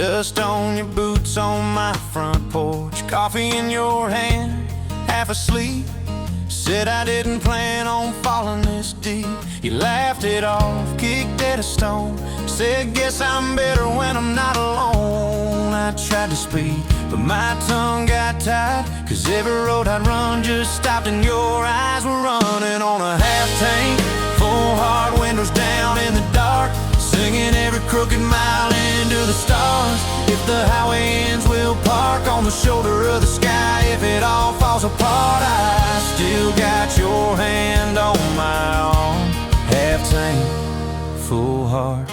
Dust on your boots on my front porch, coffee in your hand, half asleep. Said I didn't plan on falling this deep. You laughed it off, kicked at a stone. Said guess I'm better when I'm not alone. I tried to speak, but my tongue got tied, 'cause every road I'd run just stopped and your eyes were running on a half tank, full hard, windows down in the dark, singing every crooked mile into the stars. If the highway ends, we'll park on the shoulder of the sky. If it all falls apart, I still got your hand on my arm. Half tank, full heart.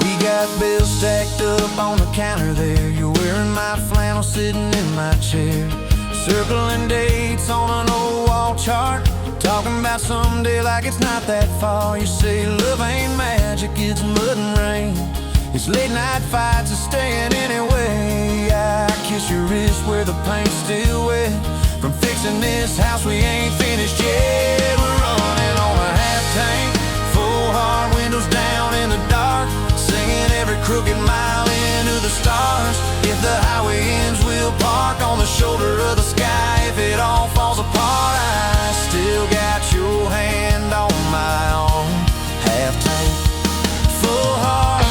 We got bills stacked up on the counter there. You're wearing my flannel, sitting in my chair, circling dates on an old wall chart, talking about someday like it's not that far. You say love ain't magic, it's mud and rain. It's late night fights and staying anyway. I kiss your wrist where the paint's still wet from fixing this house we ain't finished yet. We're running on a half tank, full hard, windows down in the dark, singing every crooked mile into the stars. If the highway ends, we'll park on the shoulder of the sky. If it all falls apart, I still got your hand on my arm. Half tank, full heart.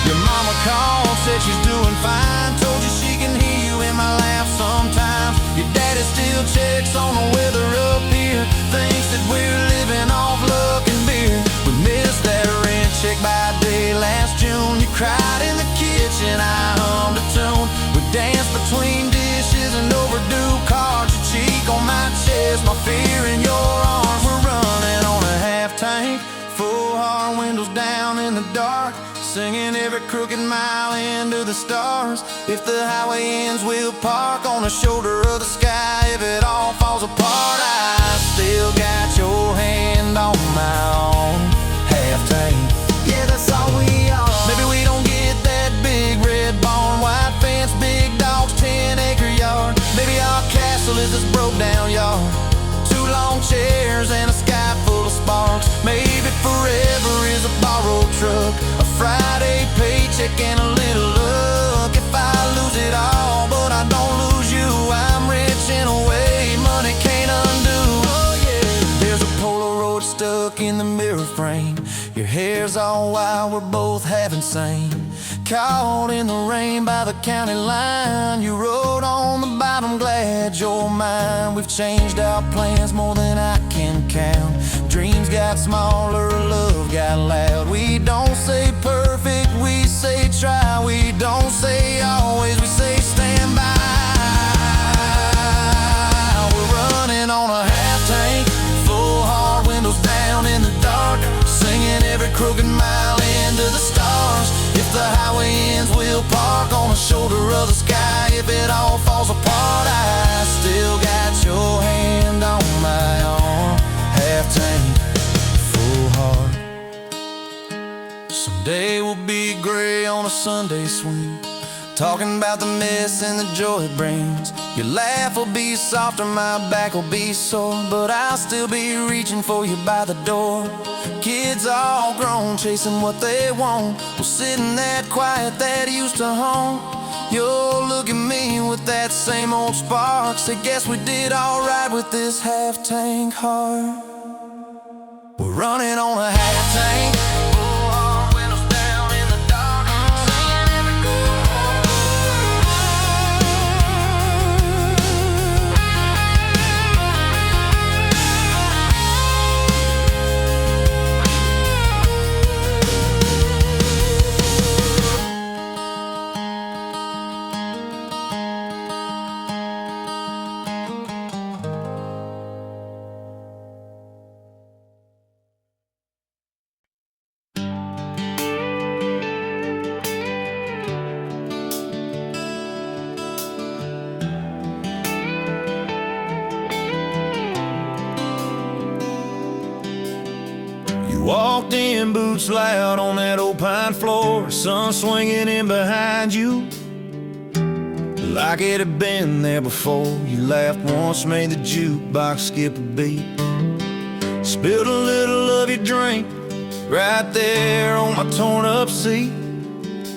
Your mama called, said she's doing fine, told you she can hear you in my laugh sometimes. Your daddy still checks on the weather up here, thinks that we're living off luck and beer. We missed that rent check by day last June. You cried in the kitchen, I hummed a tune. We danced between dishes and overdue cards. Your cheek on my chest, my fear in your arms. We're running on a half tank, full hard, windows down in the dark, singing every crooked mile into the stars. If the highway ends, we'll park on the shoulder of the sky. If it all falls apart, I still got your hand on my arm. Half tank, yeah, that's all we are. Maybe we don't get that big red barn, white fence, big dogs, 10-acre yard. Maybe our castle is this broke down yard, two long chairs and a sky full of sparks. Maybe forever is a borrowed truck, a Friday paycheck and a little luck. If I lose it all, but I don't lose you, I'm rich in a way money can't undo. Oh yeah, there's a Polaroid stuck in the mirror frame. Your hair's all wild, we're both half insane. Caught in the rain by the county line, you wrote on the bottom, glad you're mine. We've changed our plans more than I can count. Dreams got smaller, love got loud. We don't say perfect, we say try. We don't say always, we say stand by. We're running on a half tank, full hard, windows down in the dark, singing every crooked mile into the stars. If the highway ends, we'll park on the shoulder of the sky. If it all falls apart, I still got your hand on my arm. Half tank, full heart. Someday we'll be gray on a Sunday swing, talking about the mess and the joy it brings. Your laugh will be softer, my back will be sore, but I'll still be reaching for you by the door. Kids all grown, chasing what they want, we'll sit in that quiet that used to haunt. You'll look at me with that same old spark, say guess we did alright with this half tank heart. We're running on a half tank, full hard, windows down in the dark, singing every Walked in, boots loud on that old pine floor, sun swinging in behind you. like it had been there before. You laughed once, made the jukebox skip a beat. Spilled a little of your drink right there on my torn up seat.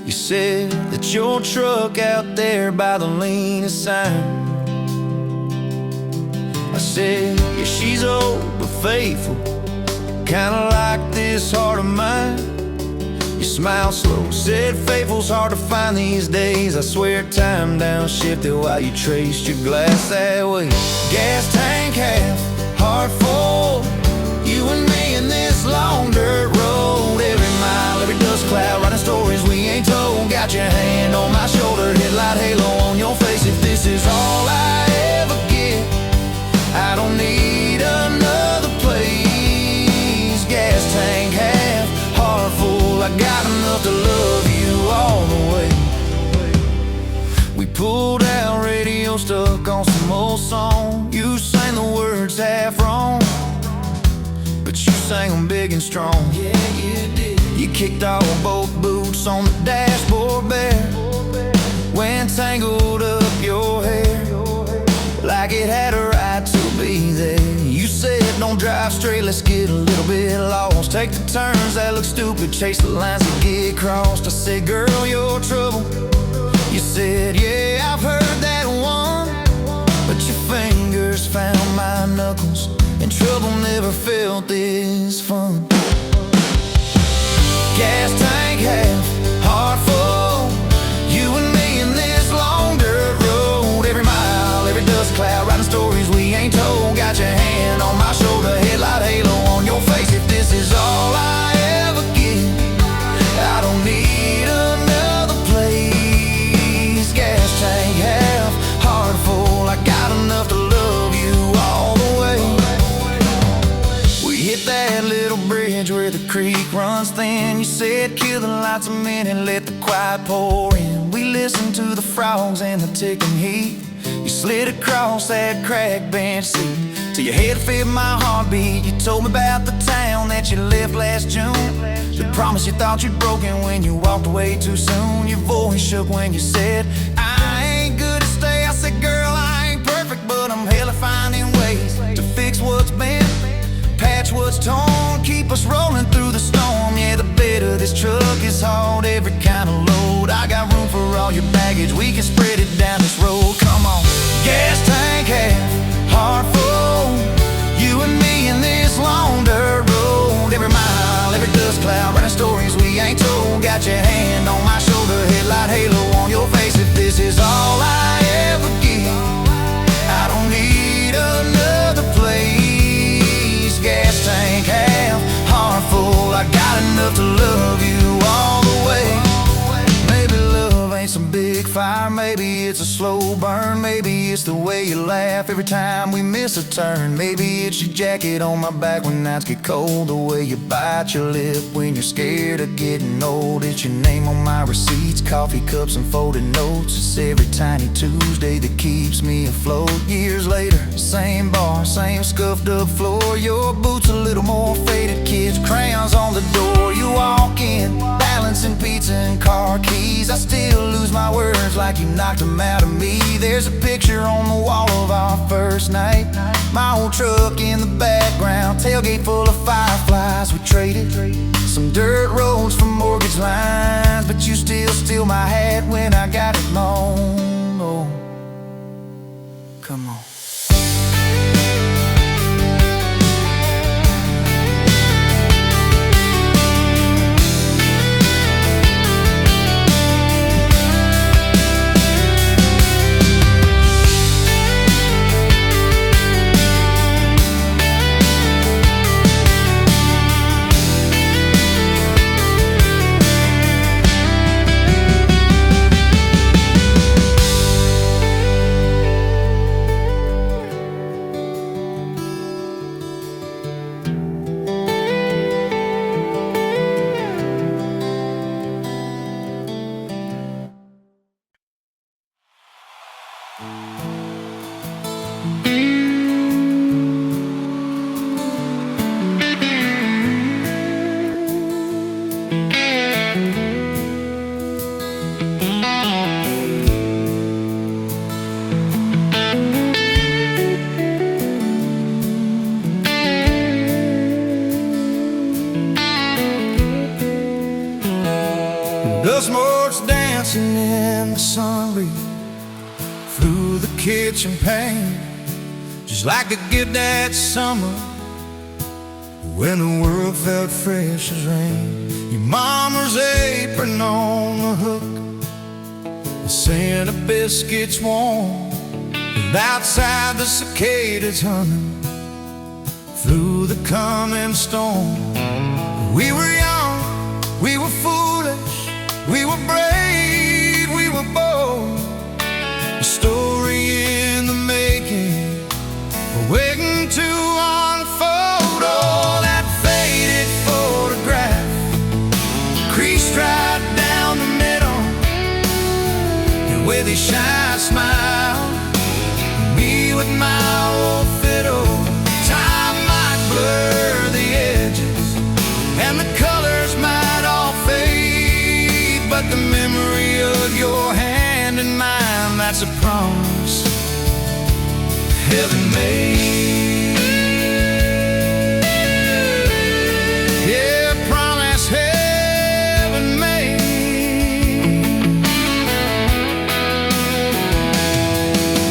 You said that your truck out there by the lean sign. I said, yeah, she's old but faithful, kinda like this heart of mine. You smiled slow, said faithful's hard to find these days. I swear time downshifted while you traced your glass that way. Gas tank half, heart full, you and me in this long dirt road. Every mile, every dust cloud, writing stories we ain't told. Got your hand on my shoulder, headlight halo on your face. If this is all I ever get, I don't need another place. Gas tank half, heart full, I got enough to love you all the way. We pulled out, radio stuck on some old song. You sang the words half wrong, but you sang them big and strong. Yeah, you did. You kicked off both boots on the dashboard bare, went tangled up your hair like it had a right to be there. You said don't drive straight, let's get a little bit lost. Take the turns that look stupid, chase the lines that get crossed. I said, girl, you're trouble. You said, yeah, I've heard that one, but your fingers found my knuckles, and trouble never felt this fun. Gas tank half, heart full, you and me in this long dirt road. Every mile, every dust cloud, writing stories we ain't told. Got your hand on my shoulder, headlight halo on your face. If this is all I ever get, I don't need another place. Gas tank half, heart full, I got enough to love you all the way. We hit that little bridge where the creek runs thin. You said kill the lights a minute, let the quiet pour in. We listened to the frogs and the ticking heat. You slid across that cracked bench seat till your head fit my heartbeat. You told me about the town that you left last June, the promise you thought you'd broken when you walked away too soon. Your voice shook when you said, I ain't good to stay. I said, girl, I ain't perfect, but I'm hella finding ways to fix what's bent, patch what's torn, keep us rolling through the storm. Yeah, the bed of this truck is hauled, every kind of load. I got room for all your baggage, we can spread it down this road. Come on. Gas tank half, heart full, you and me in this long dirt road. Every mile, every dust cloud, writing stories we ain't told. Got your hand on my shoulder, headlight halo on your face. If this is all I ever get, I don't need another place. Gas tank half, heart full, I got enough to love you all the way. Maybe love ain't some big fire, maybe it's a slow burn. Maybe it's the way you laugh every time we miss a turn. Maybe it's your jacket on my back when nights get cold, the way you bite your lip when you're scared of getting old. It's your name on my receipts, coffee cups and folded notes. It's every tiny Tuesday that keeps me afloat. Years later, same bar, same scuffed up floor. Your boots a little more faded, kids' crayons on the door. You walk in, balancing pizza and car keys. I still lose my words like you knocked them out of me. There's a picture on the wall of our first night, my old truck in the background, tailgate full of fireflies. We traded some dirt roads for mortgage lines, but you still steal my hat when I got it mown. Oh, come on. through the kitchen pane, just like a gift that summer when the world felt fresh as rain. Your mama's apron on the hook, the scent of biscuits warm, and outside the cicadas humming through the coming storm. We were young, we were foolish, we were brave, we were bold. A story in the making, waiting to unfold. Oh, that faded photograph, creased right down the middle, and with a shy smile, me with my old fiddle. Time might blur the edges, and the colors might all fade, but the memory of your hand in mine, that's a promise heaven made. Yeah, promise heaven made.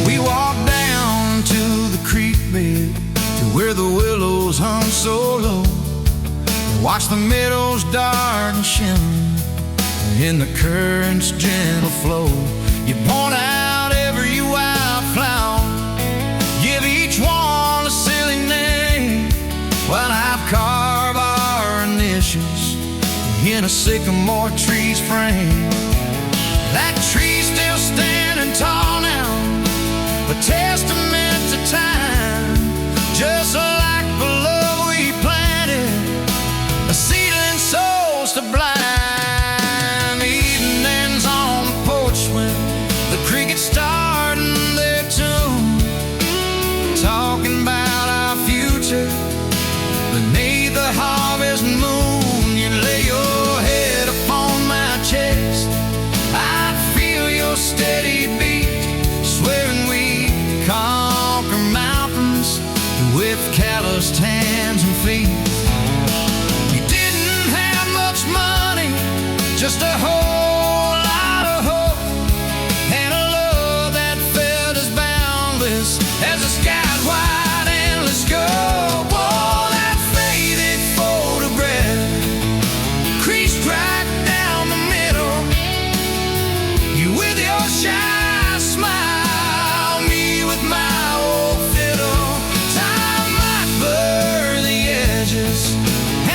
We walked down to the creek bed, to where the willows hung so low, watch the meadows dart and shimmer in the current's gentle flow. You point out every wildflower, give each one a silly name, while I've carved our initials in a sycamore tree's frame. That tree's still standing tall now, a testament to time, just like the love we planted, a seedling souls to blind. Evenings on the porch when the crickets starting their tune, talking about our future beneath the harvest moon. You lay your head upon my chest, I'd feel your steady beat, swearing we conquer mountains with calloused hands and feet. You didn't have much money, just a whole lot of hope, and a love that felt as boundless as the sky's wide endless scope. Oh, that faded photograph, creased right down the middle, you with your shy smile, me with my old fiddle. Time might blur the edges,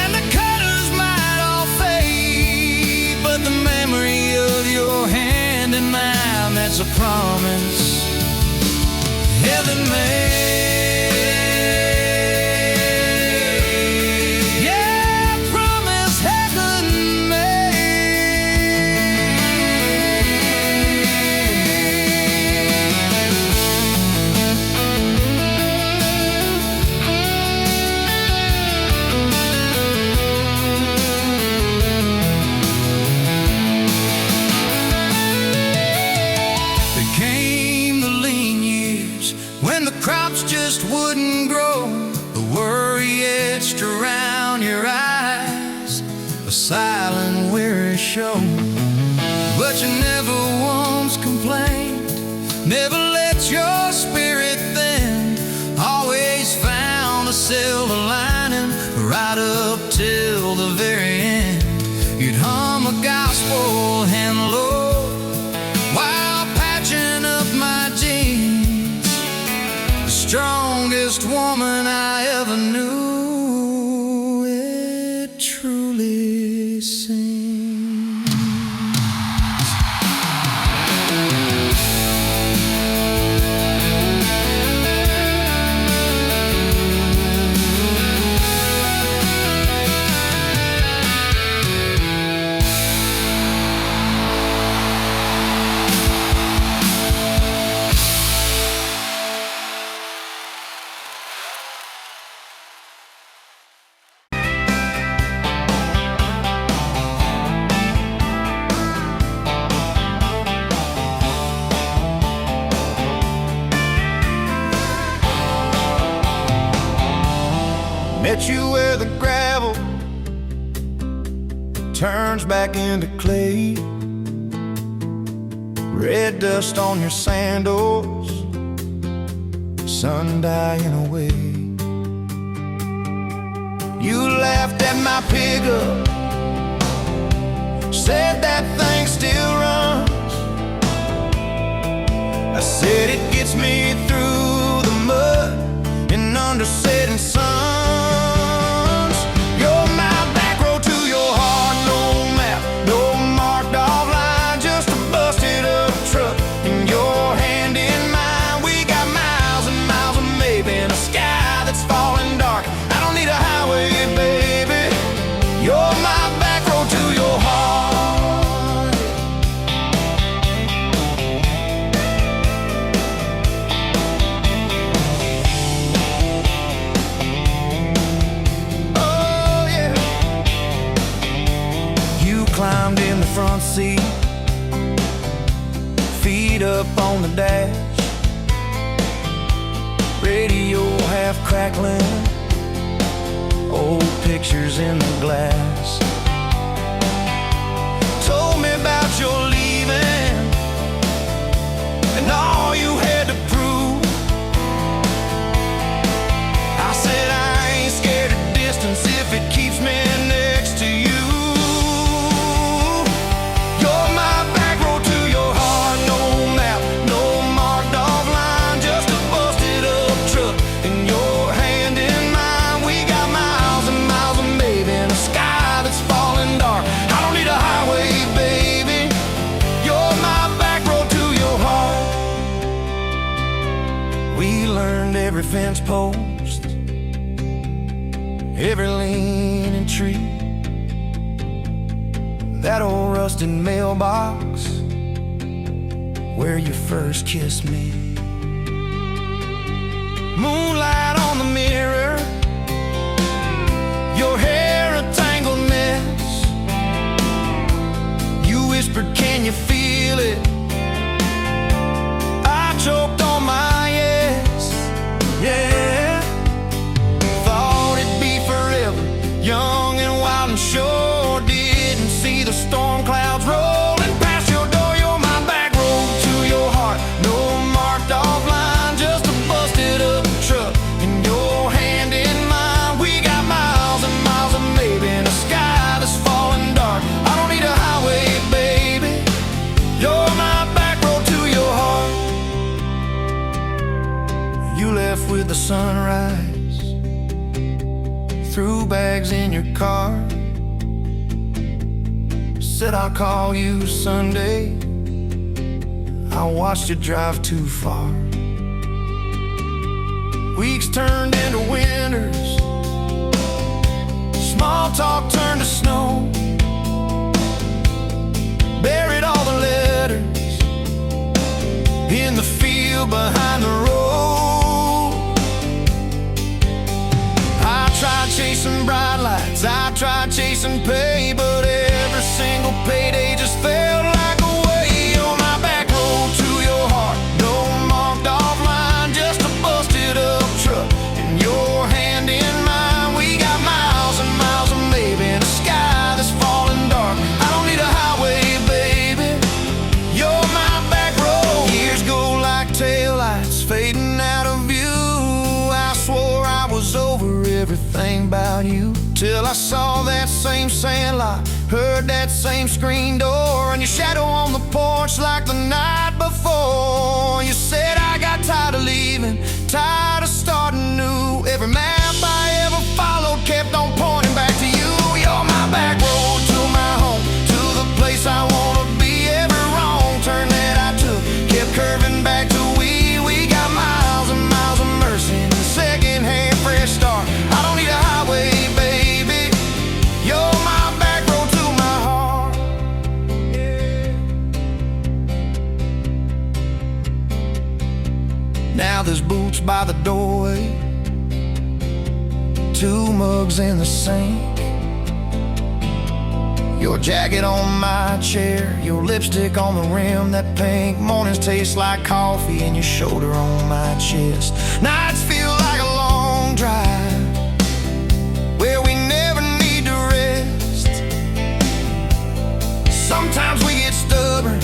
and the colors might all fade, but the memory of your hand in mine, that's a promise heaven made. Yeah, promise heaven made. There came the lean years when the crops just wouldn't grow, the worry etched around your eyes, a silent weary show. But you never once complained, never let your spirit thin, always found a silver lining right up till the very end. You'd hum a gospel hymn low while patching up my jeans, the strongest woman I ever knew, it truly seems. Met you where the gravel turns back into clay, red dust on your sandals, sun dying away. You laughed at my pickup, said that thing still runs. I said it gets me through the mud and under setting suns. You're my back road to your heart, no map, no marked off line, just a busted up truck and your hand in mine. We got miles and miles of maybe in a sky that's falling dark. I don't need a highway, baby. You're my back road to your heart. Oh yeah. You climbed in the front seat, feet up on the dash, radio half crackling, old pictures in the glass. Told me about your leaving and all you had to prove. I said I ain't scared of distance if it keeps me next to you. You're my back road to your heart, no map, no marked off line, just a busted up truck and your hand in mine. We got miles and miles of maybe in a sky that's falling dark. I don't need a highway, baby. You're my back road to your heart. We learned every fence post, every leaning tree, that old rusted mailbox where you first kissed me. Moonlight on the mirror, your hair a tangled mess. You whispered, can you feel it? I choked on my yes, yeah. Thought it'd be forever, young and wild and sure didn't see the storm clouds rolling past your door. You're my back road to your heart, no marked off line, just a busted up truck and your hand in mine. We got miles and miles of maybe in a sky that's falling dark. I don't need a highway, baby. You're my back road to your heart. You left with the sunrise, threw bags in your car, said I'll call you Sunday. I watched you drive too far. Weeks turned into winters, small talk turned to snow. Buried all the letters in the field behind the road. I tried chasing bright lights, I tried chasing pay, but every single payday just felt like a way. You're my back road to your heart, no marked off line, just a busted up truck and your hand in mine. We got miles and miles of maybe in a sky that's falling dark. I don't need a highway, baby. You're my back road. Years go like taillights fading out of view. I swore I was over everything about you, till I saw that same sandlot, heard that same screen door, and your shadow on the porch like the night before. You said I got tired of leaving, tired of starting new. Every map I ever followed kept on pointing back to you. You're my back road to my home, to the place I wanna be. Every wrong turn that I took kept curving back to we. We got miles and miles of mercy and second-hand fresh start. I don't need a highway, baby. You're my back road to my heart. Yeah. Now there's boots by the doorway, 2 mugs in the sink, your jacket on my chair, your lipstick on the rim, that pink. Mornings taste like coffee and your shoulder on my chest. Nights feel like a long drive where we never need to rest. Sometimes we get stubborn,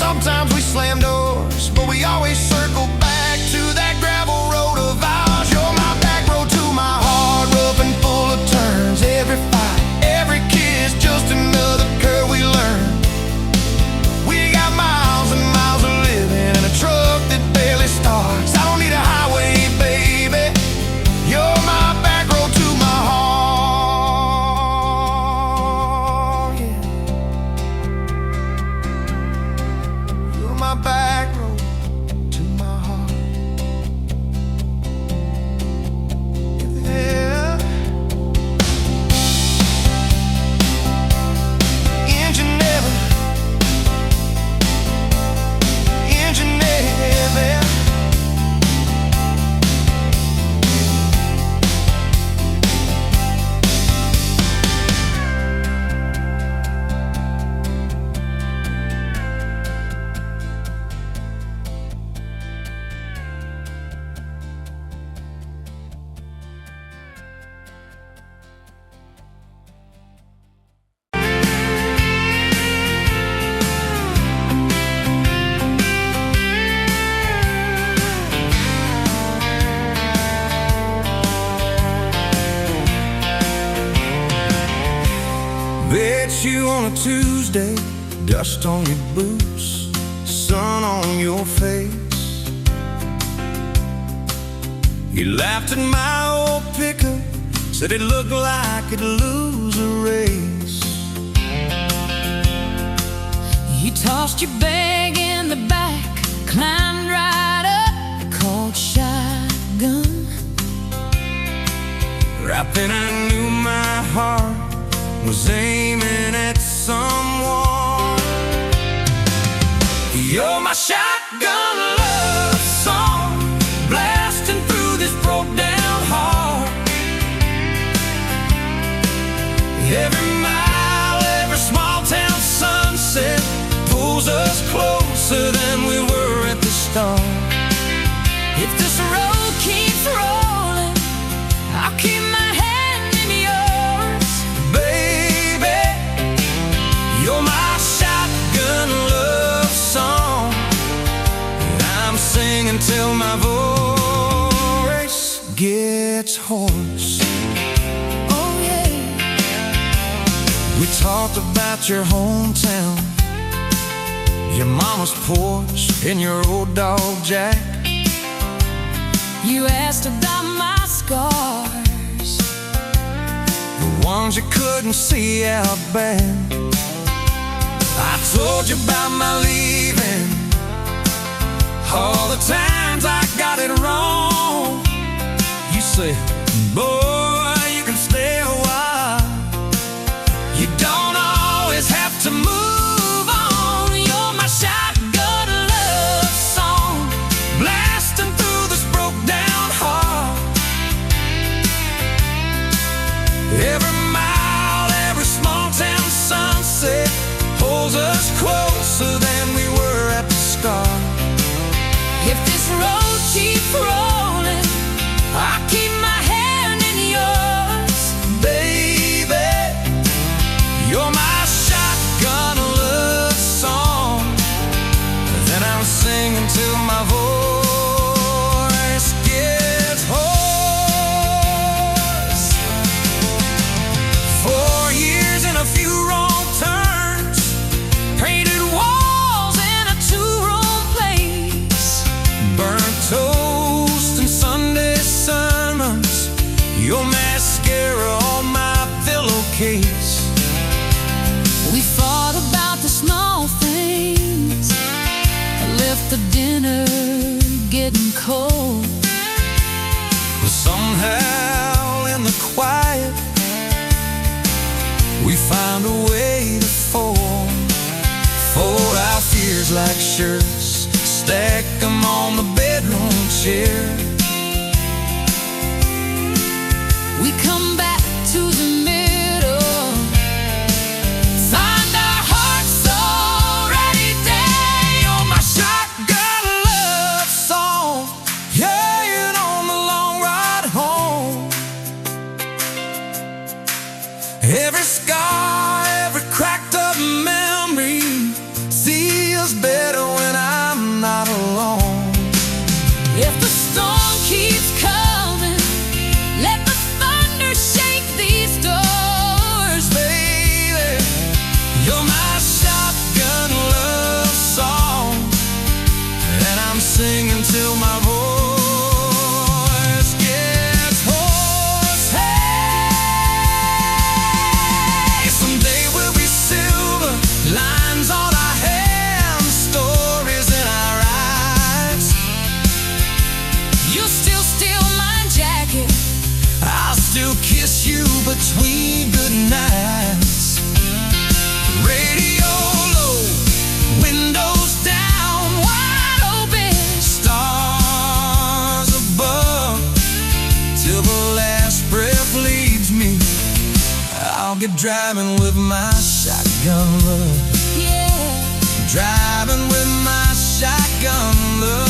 Sometimes we slam doors, but we always circle back to that gravel road of ours. You're my back road to my heart, rough and full of turns. Every fight, every kiss, just another curve we learn. We got miles and miles of living in a truck that barely starts. I don't need a highway, baby. You're my back road to my heart, yeah. You're my back road to my heart, yeah. Engine never, engine never. Bet you on a Tuesday, dust on your boots, sun on your face. You laughed at my old pickup, said it looked like it'd lose a race. You tossed your bag in the back, climbed right up, called shotgun. Right then I knew my heart was aiming at someone. You're my shotgun love song, blasting through this broke down heart. Every mile, every small town sunset pulls us closer than we were at the start. If this road keeps rolling, I'll keep my hand in yours. Baby, you're my shotgun love song, and I'm singing till my voice gets hoarse. Oh yeah. We talked about your hometown, your mama's porch, and your old dog Jack. You asked about my scars, The ones you couldn't see out back. I told you about my leaving, all the times I got it wrong. You said, boy, you can stay a while, you don't always have to move on. You're my shotgun love song, blasting through this broke down heart. Every mile, every small town sunset pulls us closer than we were at the start. if this road keeps rolling, I'll keep my hand in yours. Baby, you're my shotgun love song that I'm singing till my voice gets hoarse. 4 years and a few wrong turns, painted walls in a two-room place, burnt toast and Sunday sermons, your mascara on my pillowcase. We fought about the small things, I left the dinner getting cold. But somehow in the quiet, we found a way to fold our fears like shirts, stack them on the bedroom chair. We come back to the middle, find our hearts already dead. You're my shotgun love song, yeah, and on the long ride home. Every scar, every cracked up memory feels better If the storm keeps coming, let the thunder shake these doors. Baby, you're my shotgun love song, and I'm singing till my voice gets hoarse. Hey, someday we'll be silver, lines on our hands, stories in our eyes. You still steal my jacket, I'll still kiss you between good nights. Radio low, windows down, wide open, stars above, till the last breath leaves me. I'll get driving with my shotgun love, yeah. driving with my shotgun love.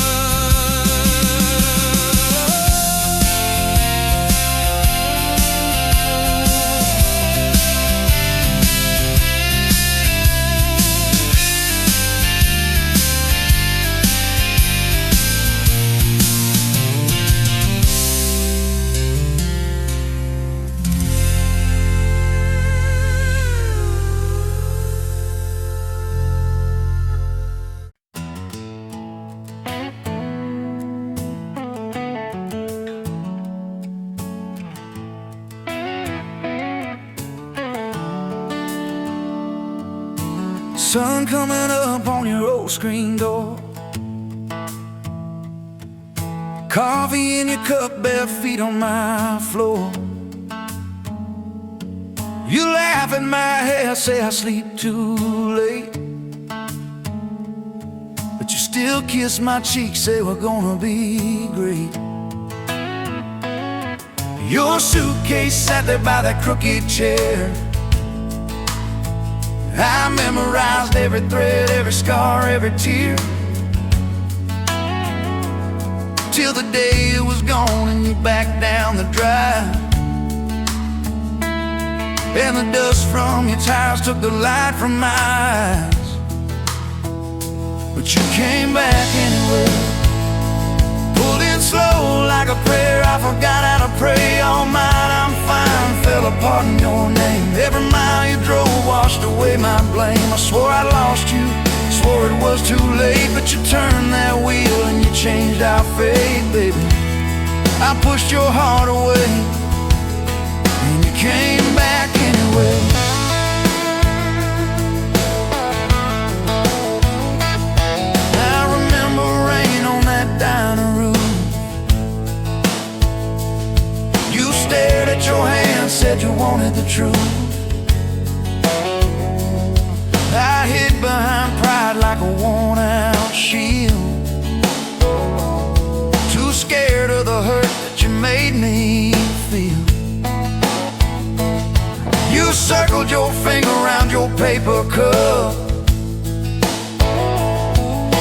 Sun coming up on your old screen door, coffee in your cup, bare feet on my floor. You laugh at my hair, say I sleep too late, but you still kiss my cheek, say we're gonna be great. Your suitcase sat there by that crooked chair. I memorized every thread, every scar, every tear, till the day it was gone and you backed down the drive, and the dust from your tires took the light from my eyes. But you came back anyway, pulled in slow like a prayer. I forgot how to pray all night. I'm fine, fell apart in your name. Every mile you drove washed away my blame. I swore I lost you, swore it was too late, but you turned that wheel and you changed our fate, baby. I pushed your heart away and you came back anyway. I remember rain on that dining room. You stared at your hand, said you wanted the truth. I hid behind pride like a worn-out shield, too scared of the hurt that you made me feel. You circled your finger around your paper cup,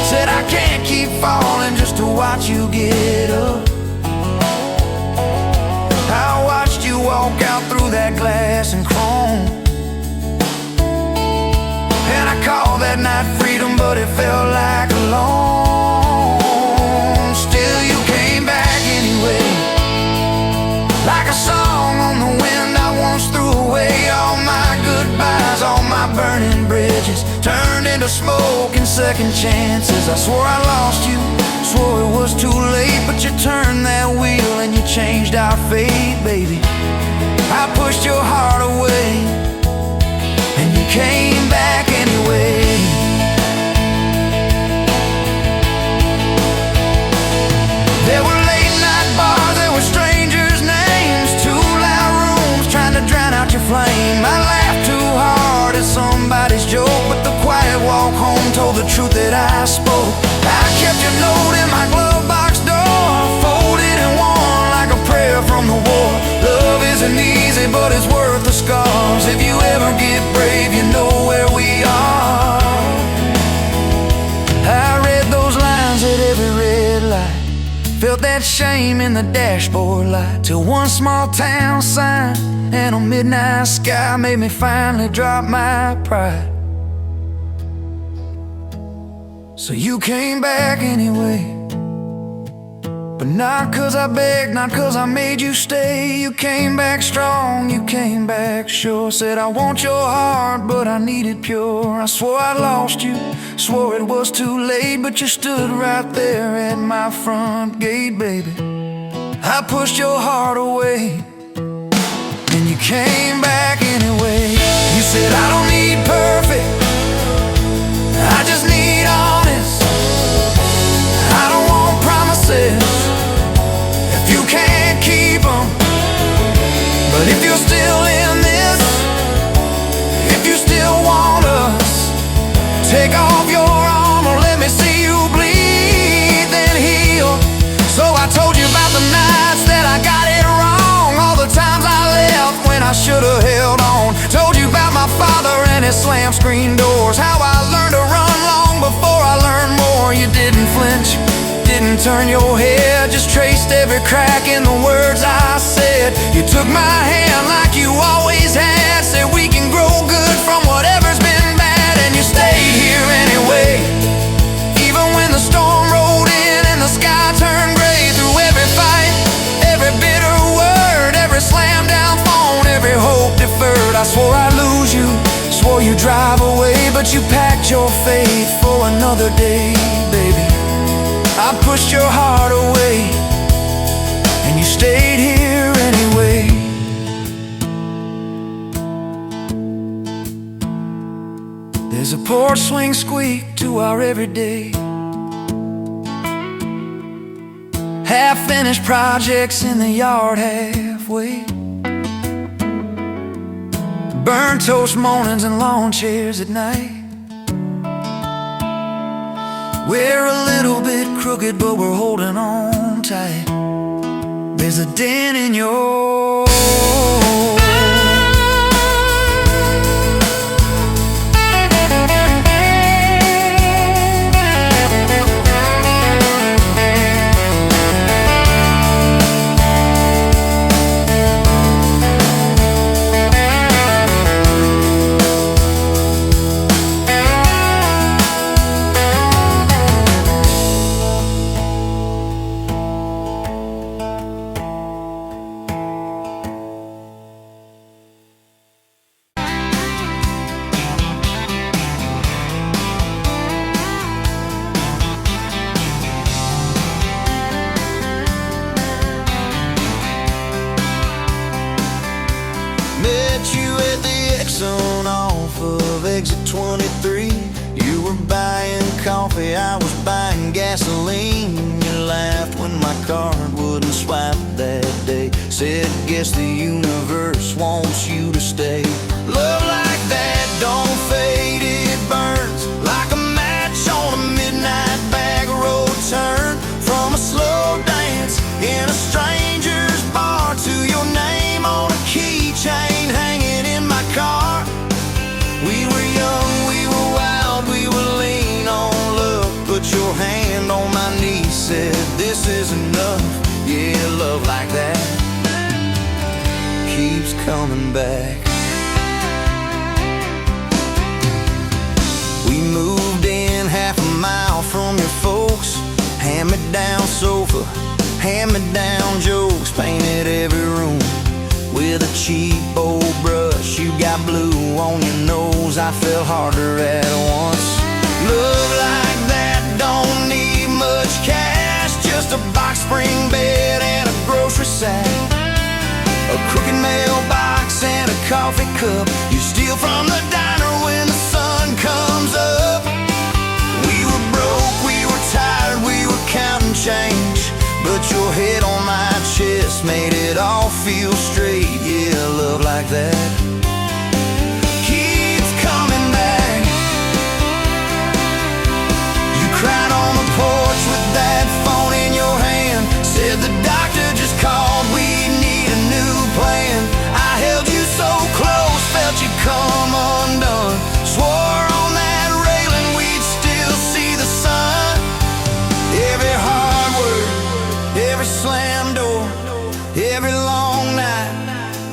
said I can't keep falling just to watch you get up. I watched you walk out through that glass and chrome, and I called that night freedom, but it felt like alone. Still you came back anyway, like a song on the wind. I once threw away all my goodbyes, all my burning bridges turned into smoke and second chances. I swore I lost you, swore it was too late, but you turned that wheel and you changed our fate, baby. I pushed your heart away and you came back anyway. There were late night bars, there were strangers' names, too loud rooms trying to drown out your flame. I laughed too hard at somebody's joke, but the quiet walk home told the truth that I spoke. I kept your note in my glove box door, folded and worn like a prayer from the war. Love isn't easy, but it's worth the scars. If you ever get brave, you know where we are. I read those lines at every red light, felt that shame in the dashboard light, till one small town sign and a midnight sky made me finally drop my pride. So you came back anyway, But not 'cause I begged, not 'cause I made you stay. You came back strong, you came back sure. Said I want your heart, but I need it pure. I swore I lost you, swore it was too late, but you stood right there at my front gate, baby. I pushed your heart away, and you came back anyway. You said I don't need perfect, I just need honest. I don't want promises if you can't keep them. But if you're still in this, if you still want us, take off your armor, let me see you bleed, then heal. So I told you about the nights that I got it wrong, all the times I left when I should've held on. Told you about my father and his slam screen doors, how I learned to run long before I learned more. You didn't flinch, didn't turn your head, just traced every crack in the words I said. You took my hand like you always had, said we can grow good from whatever's been bad. And you stayed here anyway, even when the storm rolled in and the sky turned gray. Through every fight, every bitter word, every slam down phone, every hope deferred. I swore I'd lose you, swore you'd drive away, but you packed your faith for another day, baby. I pushed your heart away, and you stayed here anyway. There's a porch swing squeak to our everyday, half-finished projects in the yard halfway, burnt toast mornings and lawn chairs at night. We're a little bit crooked, but we're holding on tight. There's a dent in your off of exit 23. You were buying coffee, I was buying gasoline. You laughed when my card wouldn't swipe that day. Said, guess the universe wants you to stay. Love like that don't fade, it burns like a match on a midnight back road turn. From a slow dance in a stranger's bar to your name on a keychain hanging in my car. We were young, we were wild, we were lean on love. Put your hand on my knee, said this is enough. Yeah, love like that keeps coming back. We moved in half a mile from your folks, hand-me-down sofa, hand-me-down jokes, painted every room with a cheap old brush. You got blue on your nose, I fell harder at once. Love like that don't need much cash, just a box spring bed and a grocery sack, a crooked mailbox and a coffee cup. You steal from the diner when the sun comes up. We were broke, we were tired, we were counting change, but your head on my chest made it all feel straight. Yeah, love like that keeps coming back. You cried on the porch with that phone in your hand, said the doctor just called, we need a new plan. I held you so close, felt you come undone, swore on that railing we'd still see the sun. Every hard word, every slam door, every long night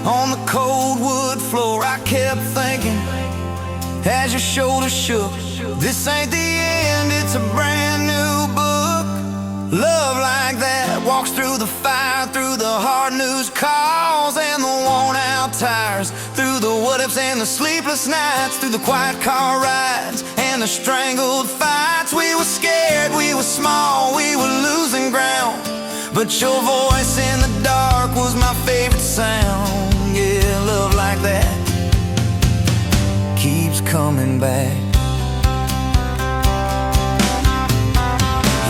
on the cold wood floor, I kept thinking as your shoulders shook, this ain't the end, it's a brand new book. Love like like that walks through the fire, through the hard news calls and the worn out tires, through the what ifs and the sleepless nights, through the quiet car rides and the strangled fights. We were scared, we were small, we were losing ground, but your voice in the dark was my favorite sound. Yeah, love like that keeps coming back.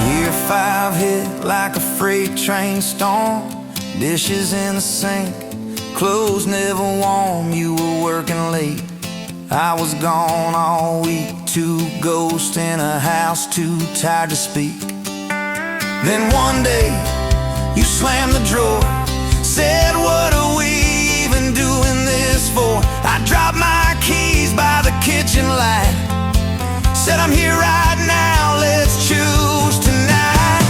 Year 5 hit like a freight train storm. Dishes in the sink, clothes never warm. You were working late, I was gone all week. 2 ghosts in a house, too tired to speak. Then one day, you slammed the drawer, said, what are we even doing this for? I dropped my keys by the kitchen light, said, I'm here right now, let's choose tonight.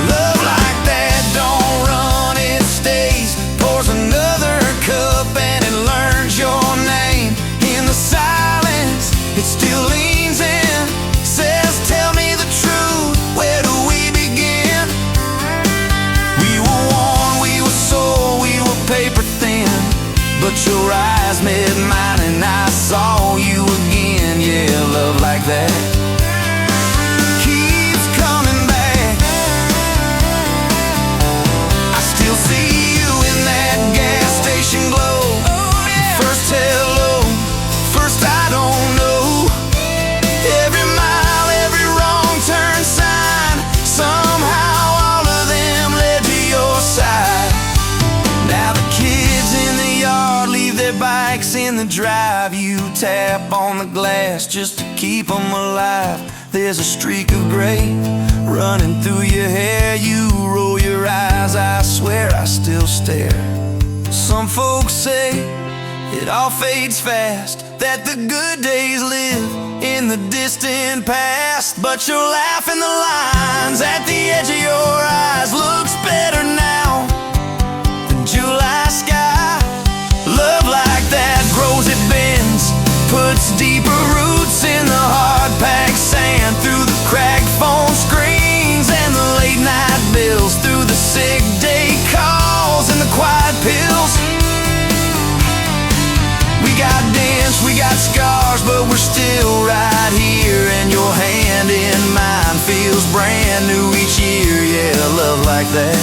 Love like that don't run, it stays. Pours another cup and it learns your name. In the silence, it still leans in, says, tell me the truth, where do we begin? We were worn, we were sore, we were paper thin, but your eyes met mine and I saw you again. Yeah, love like that keeps coming back. I still see you in that gas station glow. First hello, first I don't know. Every mile, every wrong turn sign, somehow all of them led to your side. Now the kids in the yard leave their bikes in the drive. You tap on the glass just to keep them alive. There's a streak of gray running through your hair. You roll your eyes, I swear I still stare. Some folks say it all fades fast, that the good days live in the distant past. But your laugh and the lines at the edge of your eyes looks better now than July sky. Love like that grows, it bends, puts deeper roots in the hard-packed sand, through the cracked phone screens and the late-night bills, through the sick day calls and the quiet pills. We got dents, we got scars, but we're still right here, and your hand in mine feels brand new each year. Yeah, love like that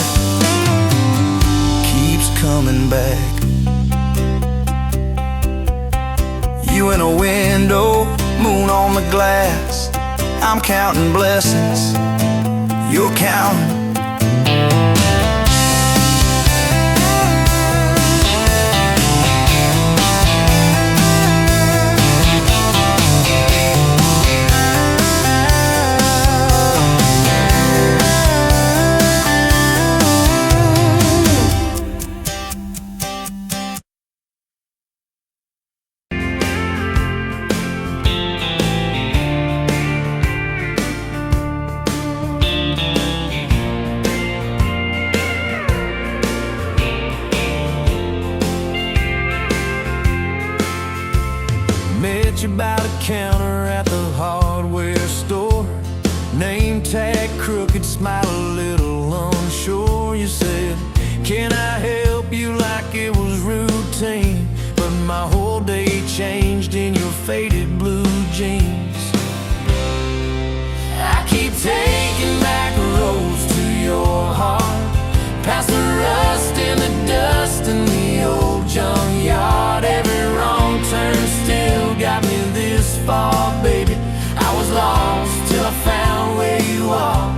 keeps coming back. You in a window, moon on the glass. I'm counting blessings, you're counting. Met you by the counter at the hardware store. Name tag crooked, smile a little unsure. You said, can I help you, like it was routine. But my whole day changed in your faded blue jeans. I keep taking back roads to your heart, past the rust and the dust in the old junkyard. Every wrong turn still got me this far, baby. I was lost till I found where you are.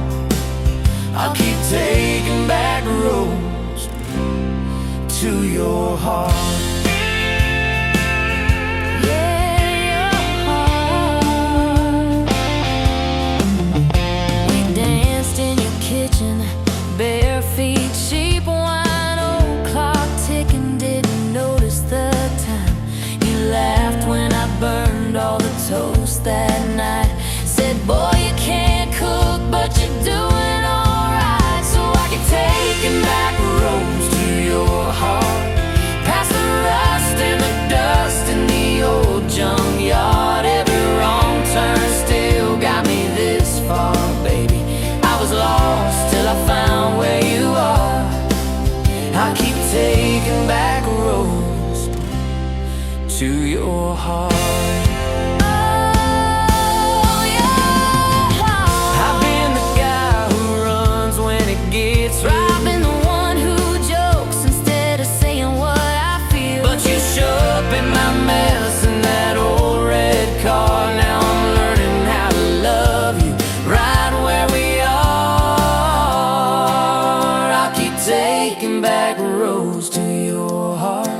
I'll keep taking back roads to your heart. Bare feet, cheap wine, old clock ticking, didn't notice the time. You laughed when I burned all the toast that night. Said, boy, you can't cook, but you're doing alright. So I keep taking back roads to your heart, past the rust and the dust in the old junkyard. Every wrong turn still got me this far, baby. I was lost till I found where your heart. Oh, yeah. I've been the guy who runs when it gets rough. I've been the one who jokes instead of saying what I feel. But you show up in my mess in that old red car. Now I'm learning how to love you right where we are. I'll keep taking back roads to your heart,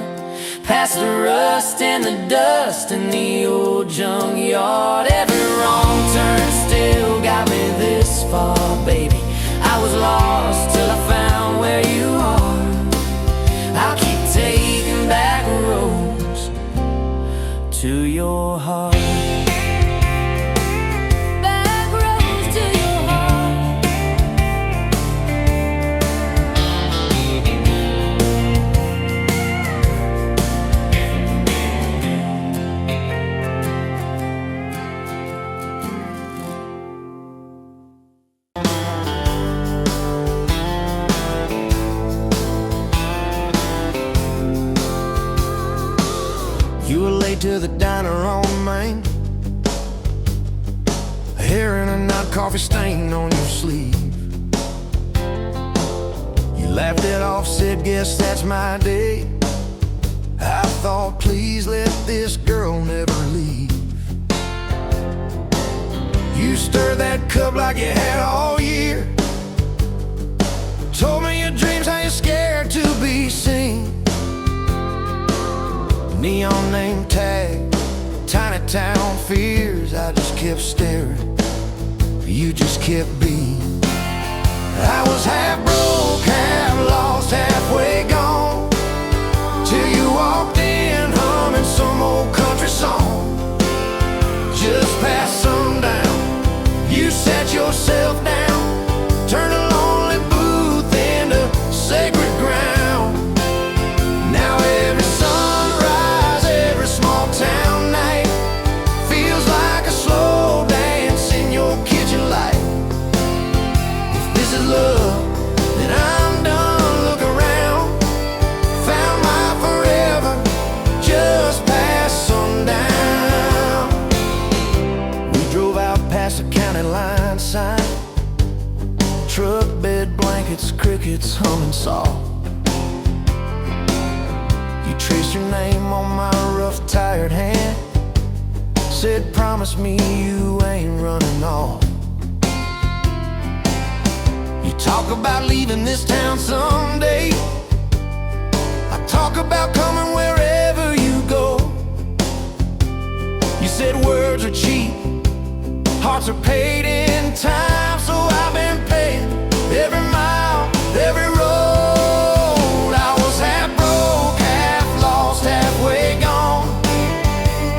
past the rust and the dust in the old junkyard. Every wrong turn still got me this far, baby. I was lost till I found where you are. I'll keep taking back roads to your heart. Back roads to your heart. You were late to the diner on Main, hair in a knot, coffee stain on your sleeve. You laughed it off, said, guess that's my day. I thought, please let this girl never leave. You stirred that cup like you had all year, told me your dreams, how you're scared to be seen. Neon name tag, tiny town fears. I just kept staring, you just kept being. I was half broke, half lost, halfway gone, till you walked in humming some old country song. Just past sundown, you sat yourself down, turned a lonely booth into sacred ground. Now every sunrise, every small town night feels like a slow dance in your kitchen light. If this is love, then I'm done. Look around, found my forever just past sundown. We drove out past the county line sign, truck bed, blankets, crickets humming soft. You traced your name on my rough, tired hand, said, promise me you ain't running off. You talk about leaving this town someday, I talk about coming wherever you go. You said words are cheap, hearts are paid in time, so I've been paying every mile, every road. I was half broke, half lost, halfway gone,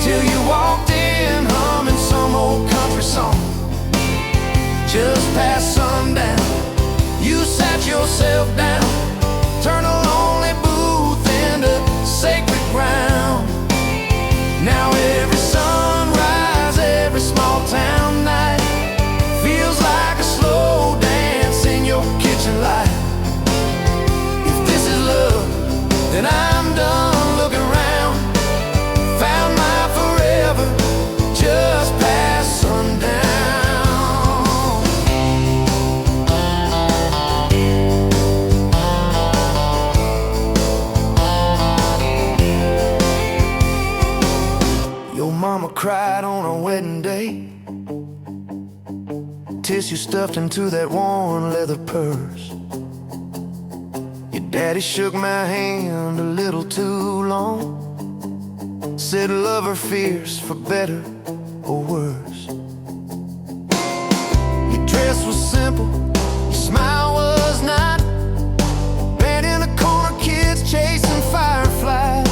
till you walked in humming some old country song. Just past sundown, you sat yourself down, turned a lonely booth into sacred ground. Now every sunrise, every small town night feels like a slow dance in your kitchen light. If this is love, then I'm done. Looking around, found my forever just past sundown. Your mama cried on our wedding day, tissue stuffed into that worn leather purse. Your daddy shook my hand a little too long, said love or fears for better or worse. Your dress was simple, your smile was not, bed in a corner, kids chasing fireflies.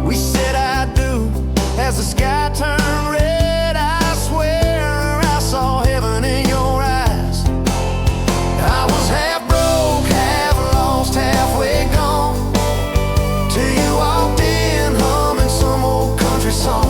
We said I do as the sky turned red. I swear I saw heaven in your eyes. I was half broke, half lost, halfway gone, till you walked in humming some old country song.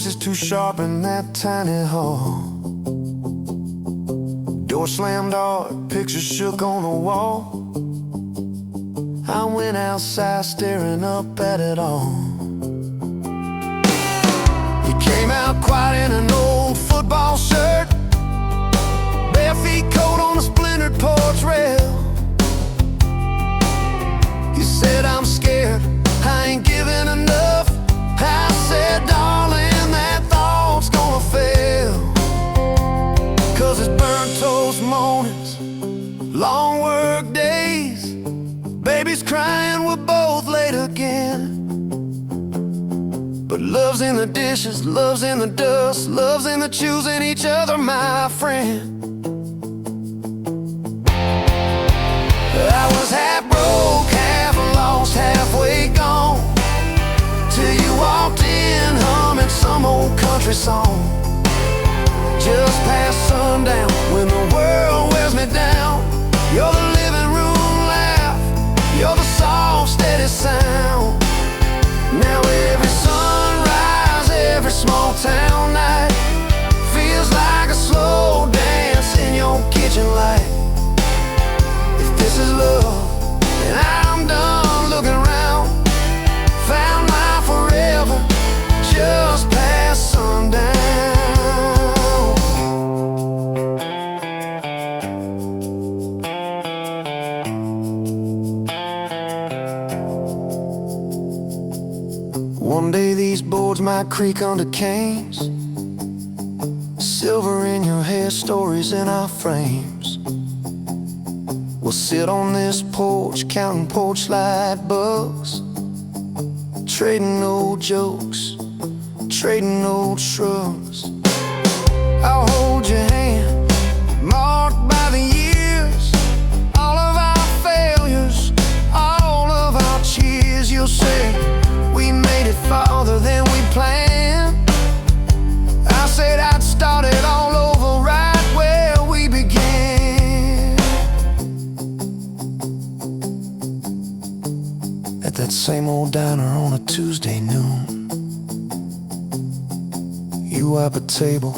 voices too sharp in that tiny hall. Door slammed hard, pictures shook on the wall. I went outside staring up at it all. You came out quiet in an old football shirt, bare feet coat on a splintered porch rail. You said, I'm scared, I ain't giving enough. I said, darling, that thought's gonna fail. 'Cause it's burnt toast mornings, long work days, babies crying, we're both late again. But love's in the dishes, love's in the dust, love's in the choosing each other, my friend. I was half broke, half lost, halfway gone, till you walked in humming some old country song. Just past sundown, when the world wears me down, you're the living room laugh, you're the soft, steady sound. Now every sunrise, every small town night feels like a slow dance in your kitchen light. If this is love, then I'm done looking around. Found my forever just past sundown. One day these boards might creak under canes, silver in your hair, stories in our frames. We'll sit on this porch, counting porch light bugs, trading old jokes, trading old shrugs. I'll hold your hand, marked by the years, all of our failures, all of our cheers. You'll say, we made it farther than we planned. I said I'd start it all over right where we began. At that same old diner on a Tuesday noon, you wipe a table,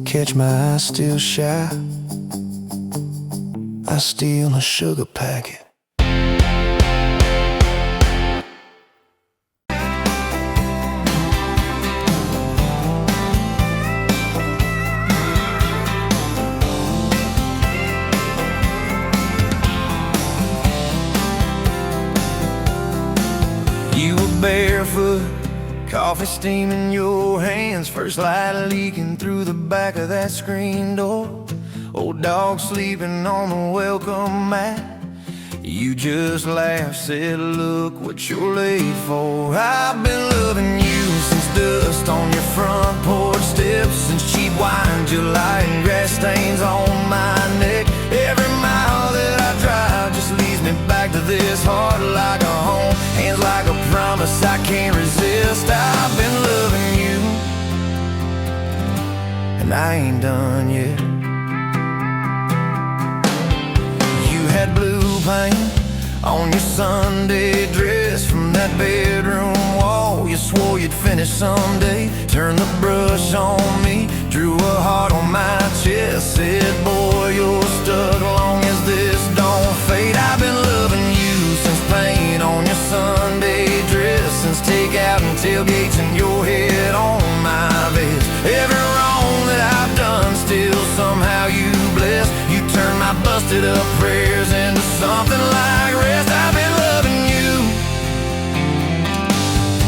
catch my eye still shy. I steal a sugar packet. You were barefoot, coffee steam in your hands, first light leaking through the back of that screen door. Old dog sleeping on the welcome mat. You just laughed, said, look what you're late for. I've been loving you since dust on your front porch steps, since cheap wine, July, and grass stains on my neck. Every mile that I drive just leads me back to this heart like a home, hands like a promise I can't resist. I've been loving you, and I ain't done yet. You had blue paint on your Sunday dress from that bedroom wall. You swore you'd finish someday, turned the brush on me, drew a heart on my chest, said, boy, you're stuck long as this don't fade. I've been loving you since paint on your Sunday dress, since takeout and tailgates and your head on my vest. Every wrong that I've done, still somehow you bless. You turn my busted up prayers into something like rest. I've been loving you,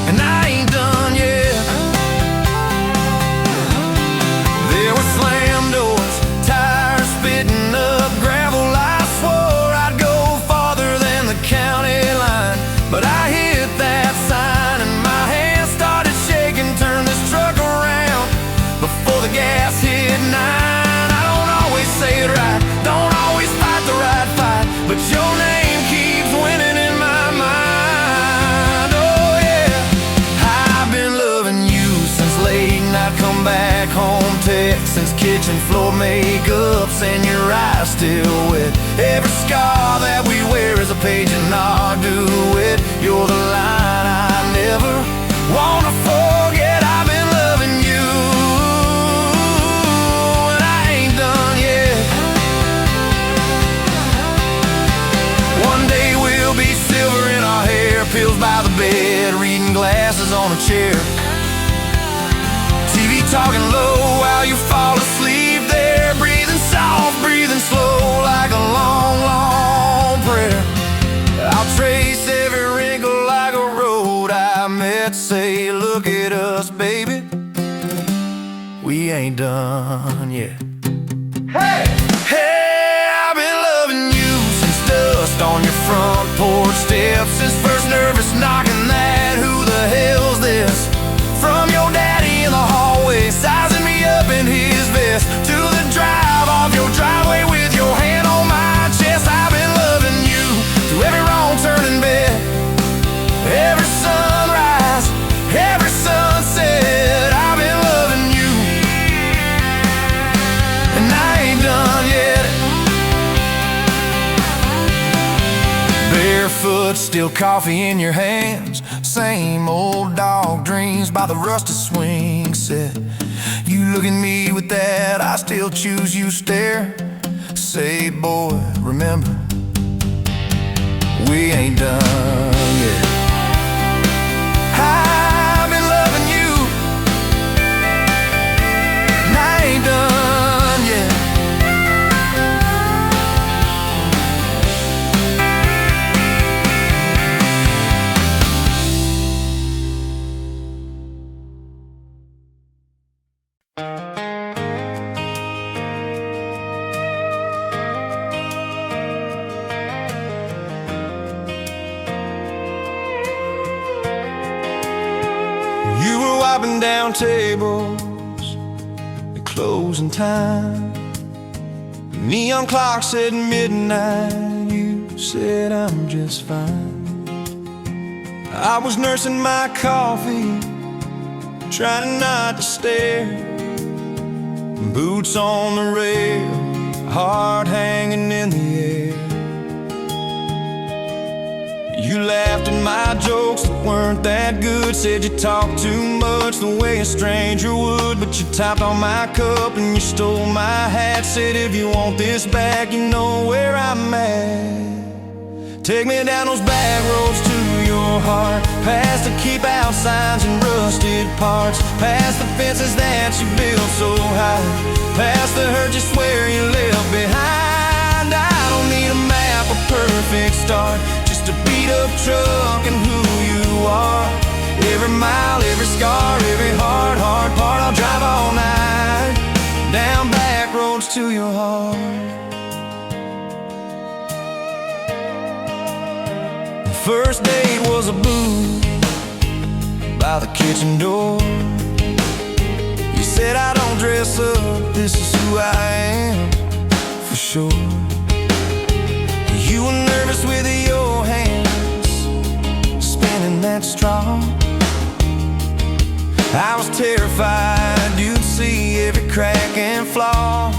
and I ain't done yet. There were slam doors, tires spitting up gravel. I swore I'd go farther than the county line, but I hit that sign and my hands started shaking. Turned this truck around before the gas hit 9. I don't always say it right, don't always fight the right fight, but your name keeps winning in my mind. Oh yeah, I've been loving you since late night come back home text, since kitchen floor makeups and your eyes still wet. Every scar that we wear is a page in our duet. You're the line I never wanna forget. I've been loving on a chair. TV talking low while you fall asleep there, breathing soft, breathing slow like a long, long prayer. I'll trace every wrinkle like a road I met, say, look at us, baby, we ain't done yet. Hey! Hey, I've been loving you since dust on your front porch steps, since first nervous knocking that who the hell's this? From your daddy in the hallway, sizing me up in his vest, to the drive off your driveway with your hand on my chest. I've been loving you through every wrong turn in bed, every sunrise, every sunset. I've been loving you, and I ain't done yet. Barefoot, still coffee in your hands, same old dog dreams by the rusted swing set. You look at me with that I still choose you stare. Say, boy, remember, we ain't done yet. I've been loving you, and I ain't done yet. You were wiping down tables at closing time. Neon clock said midnight. You said I'm just fine. I was nursing my coffee, trying not to stare. Boots on the rail, heart hanging in the air. You laughed at my jokes that weren't that good, said you talked too much the way a stranger would. But you tapped on my cup and you stole my hat, said if you want this back, you know where I'm at. Take me down those back roads to your heart, past the keep out signs and rusted parts, past the fences that you built so high, past the hurt you swear you left behind. I don't need a map, a perfect start, just a beat up truck and who you are. Every mile, every scar, every hard part, I'll drive all night down back roads to your heart. The first date was a booth by the kitchen door. You said I don't dress up, this is who I am for sure. You were nervous with your hands spinning that straw. I was terrified you'd see every crack and flaw.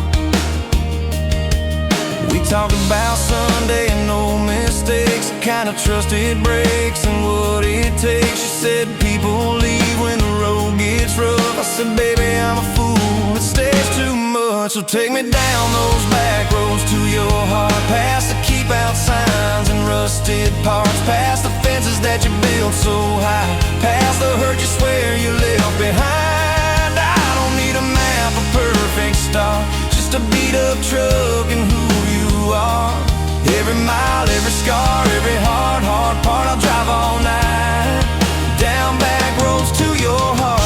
We talked about Sunday and no mistakes, the kind of trust it breaks and what it takes. You said people leave when the road gets rough. I said, baby, I'm a fool, it stays too much. So take me down those back roads to your heart, past the keep out signs and rusted parts, past the fences that you built so high, past the hurt you swear you left behind. I don't need a map, a perfect start, just a beat up truck and who you are. Every mile, every scar, every hard part, I'll drive all night down back roads to your heart.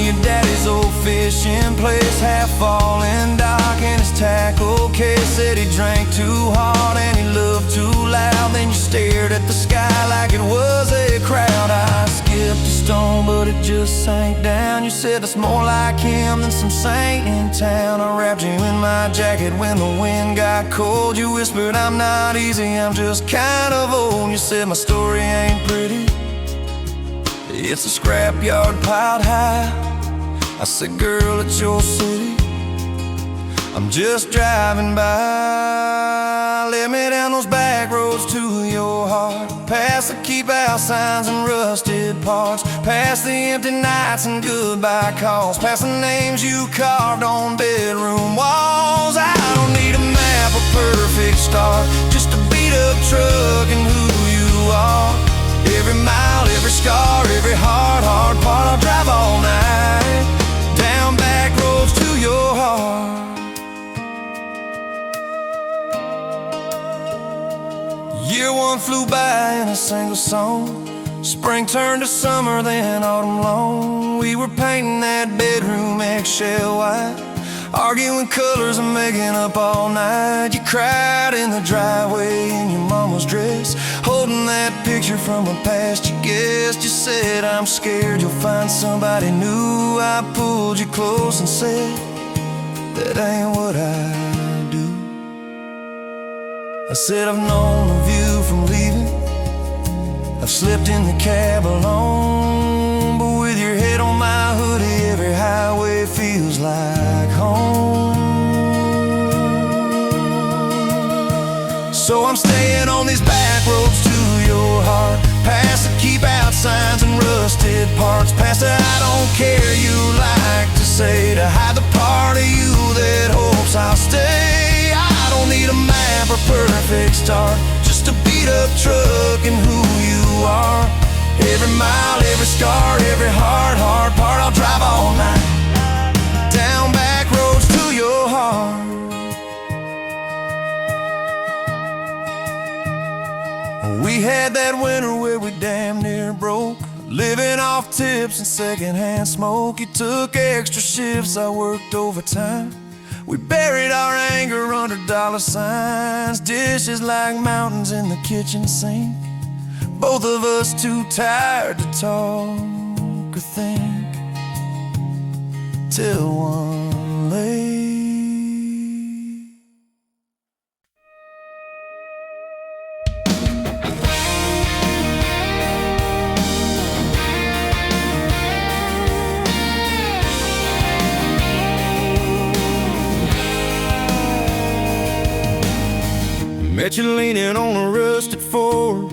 Your daddy's old fishing place, half fallen dock and his tackle case. Said he drank too hard and he loved too loud. Then you stared at the sky like it was a crowd. I skipped a stone but it just sank down. You said it's more like him than some saint in town. I wrapped you in my jacket when the wind got cold. You whispered I'm not easy, I'm just kind of old. You said my story ain't pretty, it's a scrapyard piled high. I said, girl, it's your city, I'm just driving by. Let me down those back roads to your heart, past the keep out out signs and rusted parts, past the empty nights and goodbye calls, past the names you carved on bedroom walls. I don't need a map or perfect start, just a beat up truck and who you are. Every mile, every scar, every hard part, I'll drive all night down back roads to your heart. Year one flew by in a single song. Spring turned to summer, then autumn long. We were painting that bedroom eggshell white, arguing colors and making up all night. You cried in the driveway in your mama's dress, holding that picture from a past you guessed. You said, I'm scared you'll find somebody new. I pulled you close and said, that ain't what I do. I said, I've known of you from leaving, I've slept in the cab alone, but with your head on my hoodie, every highway feels like home. So I'm staying on these back roads to your heart, past the keep out signs and rusted parts, past the I don't care you like to say, to hide the part of you that hopes I'll stay. I don't need a map or perfect start, just a beat up truck and who you are. Every mile, every scar, every hard part, I'll drive all night down back roads to your heart. We had that winter where we damn near broke, living off tips and secondhand smoke. You took extra shifts, I worked overtime. We buried our anger under dollar signs, dishes like mountains in the kitchen sink, both of us too tired to talk or think, till one late. Met you leaning on a rusted Ford,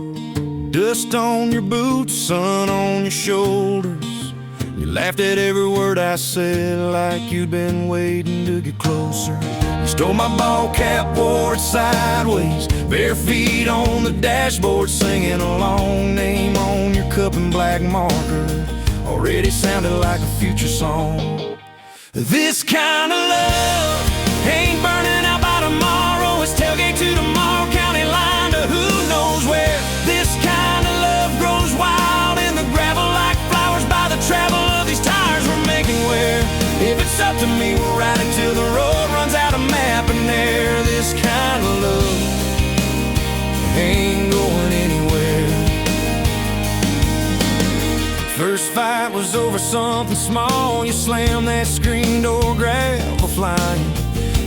dust on your boots, sun on your shoulders. You laughed at every word I said, like you'd been waiting to get closer. You stole my ball cap, wore it sideways, bare feet on the dashboard, singing a long name on your cup in black marker. Already sounded like a future song. This kind of love ain't burning out by tomorrow. It's tailgate to tomorrow, county line to who knows where. This kind of love grows wild in the gravel like flowers by the travel of these tires we're making wear. If it's up to me, we'll ride it till the road runs out of map and air. This kind of love ain't going anywhere. First fight was over something small. You slammed that screen door, gravel flying.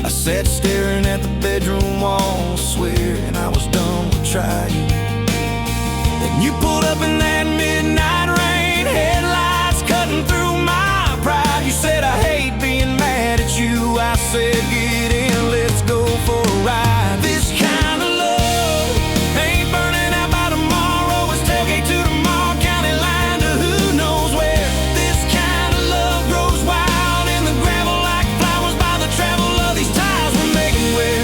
I sat staring at the bedroom wall, swearing I was done with trying. Then you pulled up in that midnight rain, headlights cutting through my pride. You said, I hate being mad at you. I said, get in, let's go for a ride. This kind of love ain't burning out by tomorrow. It's tailgate to tomorrow, county line to who knows where. This kind of love grows wild in the gravel like flowers by the travel of these tires we're making wear.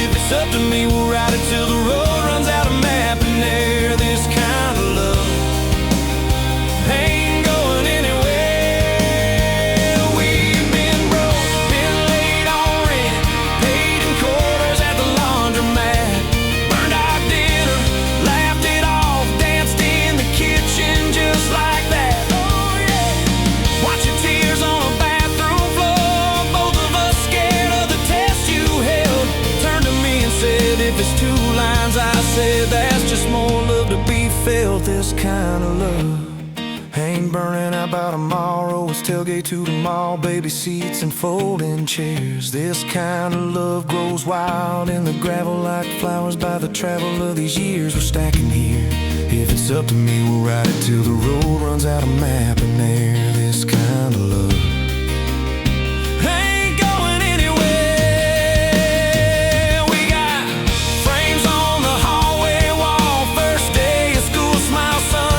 If it's up to me, we'll ride it till the road runs out of map and air. This kind of love ain't going anywhere. We've been broke, been late on rent, paid in quarters at the laundromat, burned our dinner, laughed it off, danced in the kitchen just like that. Oh yeah, watch your tears on a bathroom floor, both of us scared of the test you held. Turned to me and said, if it's two lines, I said, that's just more love to be felt. This kind of love ain't burning out by tomorrow. It's tailgate to the mall, baby seats and folding chairs. This kind of love grows wild in the gravel like flowers by the travel of these years we're stacking here. If it's up to me, we'll ride it till the road runs out of map and air. This kind of love ain't going anywhere. We got frames on the hallway wall, first day of school, smile, sun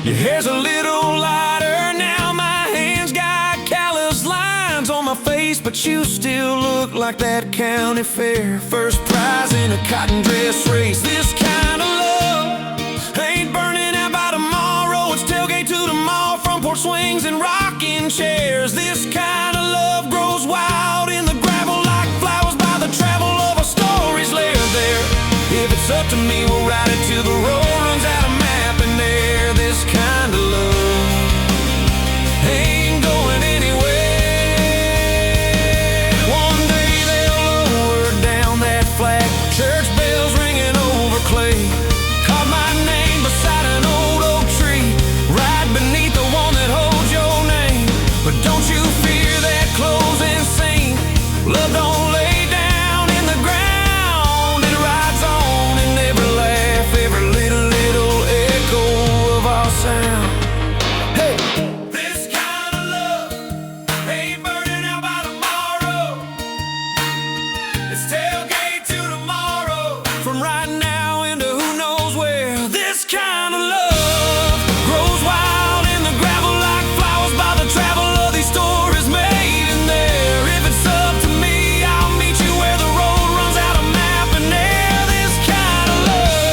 Your hair's a little lighter now, my hands got callous lines on my face, but you still look like that county fair first prize in a cotton dress race. This kind of love ain't burning out by tomorrow. It's tailgate to the mall, front porch swings and rocking chairs. This kind of love grows wild in the gravel like flowers by the travel of a story's lair there. If it's up to me, we'll ride it till the road runs out of map and air. This kind of love ain't going anywhere. One day they'll lower down that flag, church bells ringing over clay. Carve my name beside an old oak tree, right beneath the one that holds your name. But don't you fear that closing scene. Love don't lay down in the ground. It rides on in every laugh, every little echo of our sound. Hey! This kind of love ain't burning out by tomorrow. It's tailgate to tomorrow, from right now into who knows where. This kind of love grows wild in the gravel like flowers by the travel of these stories made in there. If it's up to me, I'll meet you where the road runs out of map and air. This kind of love,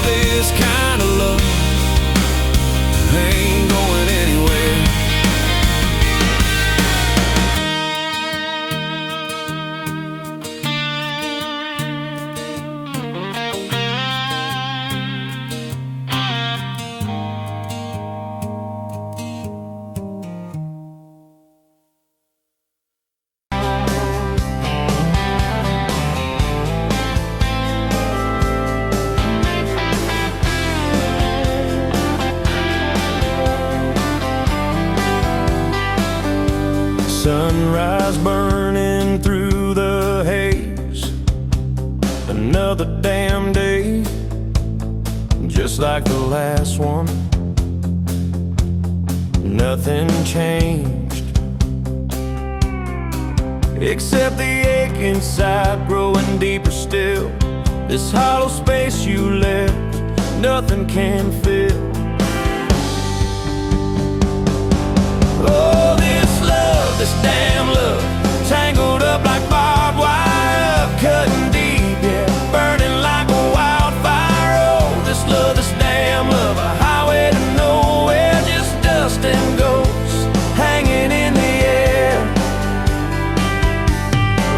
this kind of love ain't going anywhere. Sunrise burning through the haze, another damn day, just like the last one. Nothing changed, except the ache inside growing deeper still. This hollow space you left, nothing can fill. Oh, this love, this damn love, tangled up like barbed wire, cutting deep, yeah, burning like a wildfire. Oh, this love, this damn love, a highway to nowhere, just dust and ghosts hanging in the air.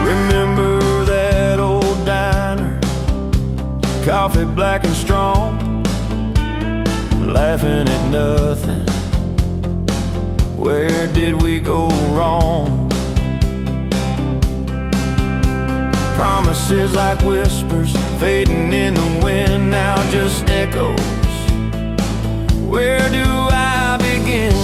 Remember that old diner, coffee black and strong, laughing at nothing. Where did we go wrong? Promises like whispers fading in the wind, now just echoes. Where do I begin?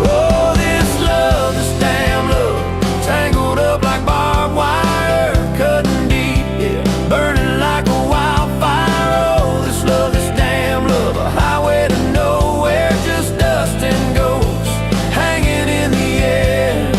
Oh, this love, this damn love, tangled up like barbed wire, cutting deep, yeah, burning like a wildfire. Oh, this love, this damn love, a highway to nowhere, just dust and ghosts hanging in the air.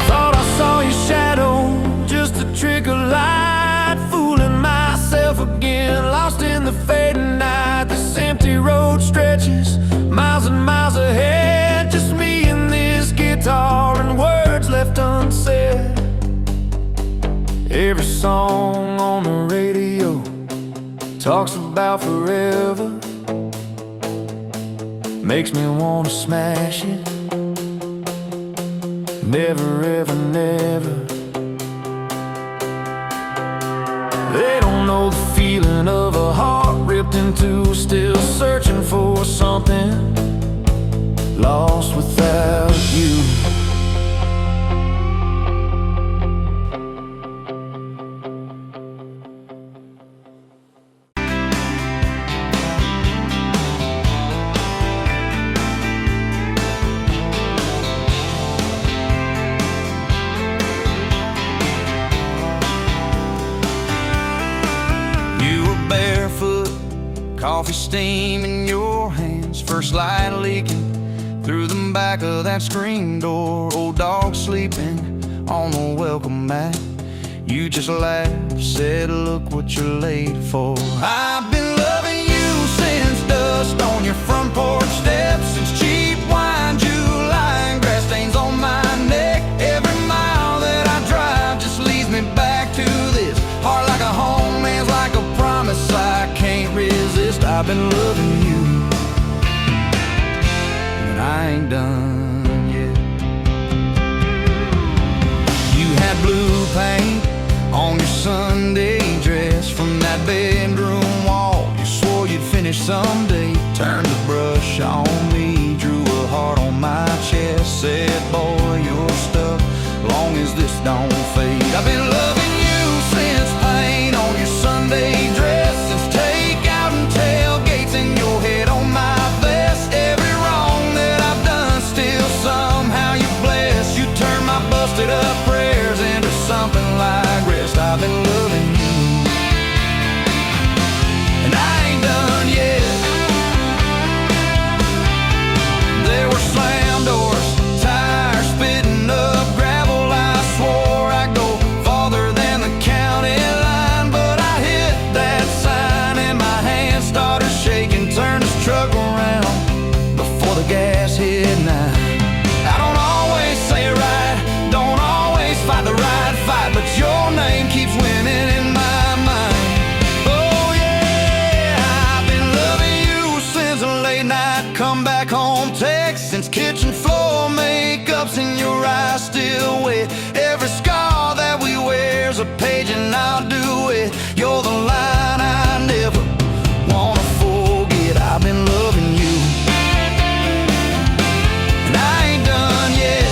Thought I saw your shadow, just a trick of light, fooling myself again, lost in the fading night. This empty road stretches miles and miles ahead, just me and this guitar and words left unsaid. Every song on the radio talks about forever, makes me wanna smash it. Never ever never. They don't know the feeling of a heart ripped in two, still searching for something, lost without you. Coffee steam in your hands, first light leaking through the back of that screen door. Old dog sleeping on the welcome mat. You just laughed, said, look what you're late for. I've been loving you since dust on your front porch steps, since cheap wine, July, and grass stains on my neck. Every mile that I drive just leads me back to this. Heart like a home, hands like a promise I can't resist. I've been loving you, and I ain't done yet. You had blue paint on your Sunday dress from that bedroom wall. You swore you'd finish someday. Turned the brush on me, drew a heart on my chest, said, boy, you're stuck long as this don't fade. I've been loving you since paint on your Sunday dress, since takeout and tailgates in your head on my vest. Every wrong that I've done, still somehow you bless. You turn my busted up prayers into something like rest. I've been loving you, and I ain't done yet. There were slam doors, tires spitting up gravel. I swore I'd go farther than the county line, but I hit that sign and my hand started shaking. Turned this truck around before the gas hit 9. I don't always say it right, don't always fight the right fight, but your name keeps winning in my mind. Oh yeah, I've been loving you since a late night come back home text, since kitchen floor makeup's in your eyes still wet. Every scar that we wear's a page and I'll do it. You're the line I never wanna forget. I've been loving you, and I ain't done yet.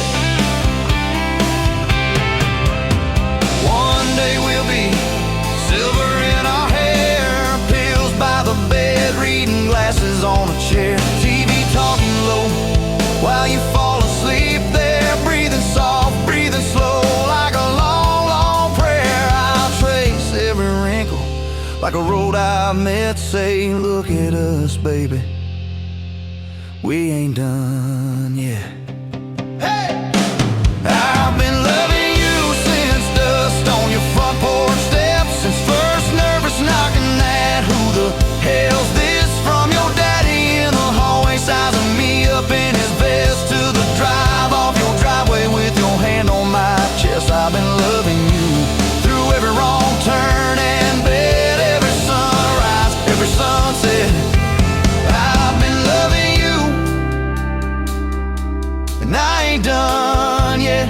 One day we'll be silver in our hair, pills by the bed, reading glasses on a chair, TV talking low while you fall asleep there, breathing soft, breathing slow, like a long, long prayer. I'll trace every wrinkle like a road I've met. Say, look at us, baby, we ain't done yet. Hey! I've been loving you since dust on your front porch steps, since first nervous knocking at who the hell's this, from your daddy in the hallway sizing me up in his vest, to the drive off your driveway with your hand on my chest. I've been loving you through every wrong turn and bed, every sunrise, every sunset. I've been loving you, and I ain't done yet.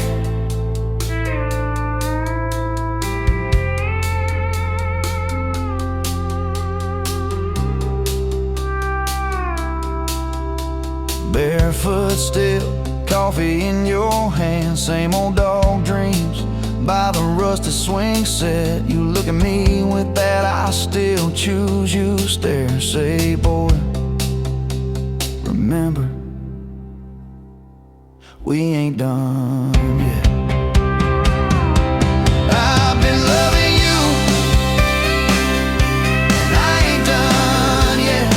Barefoot still, coffee in your hand, same old dog dreams by the rusted swing set. You look at me with that I still choose you stare. Say, boy, remember, we ain't done yet. I've been loving you, and I ain't done yet.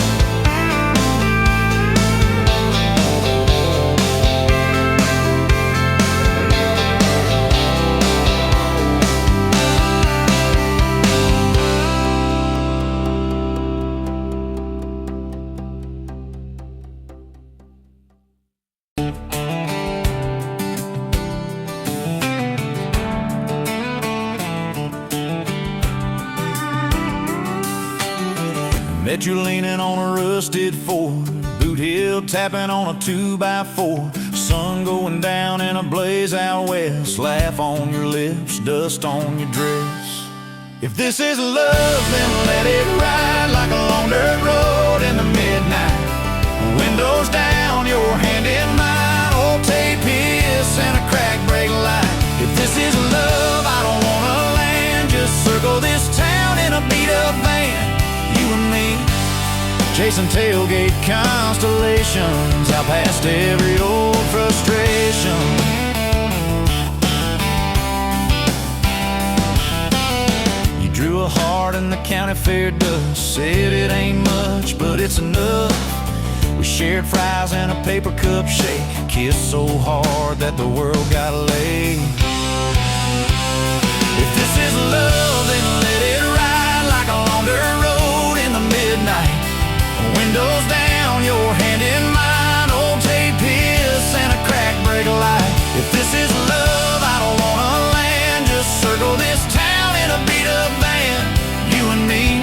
Met you leaning on a rusted Ford, boot heel tapping on a 2x4. Sun going down in a blaze out west, laugh on your lips, dust on your dress. If this is love, then let it ride like a long dirt road in the midnight. Windows down, your hand in mine, old tape hiss and a crack brake light. If this is love, I don't wanna land, just circle this town in a beat up van. You and me, chasing tailgate constellations, out past every old frustration. You drew a heart in the county county fair dust. Said it ain't much, but it's enough. We shared fries and a paper cup shake, kissed so hard that the world got laid. If this is love, then let it ride like a long dirt road in the midnight. Windows down, your hand in mine, old tape hiss and a crack break light. If this is love, I don't wanna land, just circle this town in a beat-up van. You and me,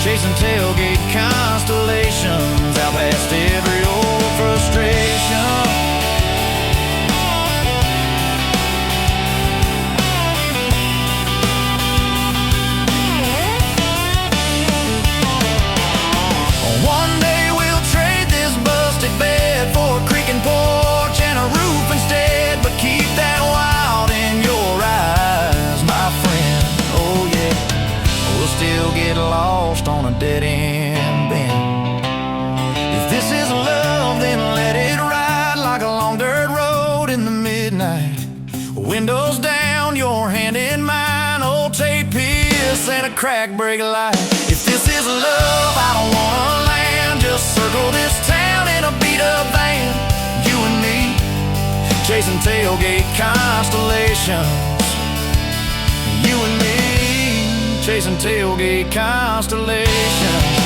chasing tailgate constellations, out past every old frustration. One day we'll trade this busted bed for a creaking porch and a roof instead, but keep that wild in your eyes, my friend. Oh yeah, we'll still get lost on a dead-end bend. If this is love, then let it ride like a long dirt road in the midnight. Windows down, your hand in mine, old tape hiss and a crack break light. If this is love, I don't wanna land, just circle this town in a beat-up van. You and me, chasing tailgate constellations. You and me, chasing tailgate constellations.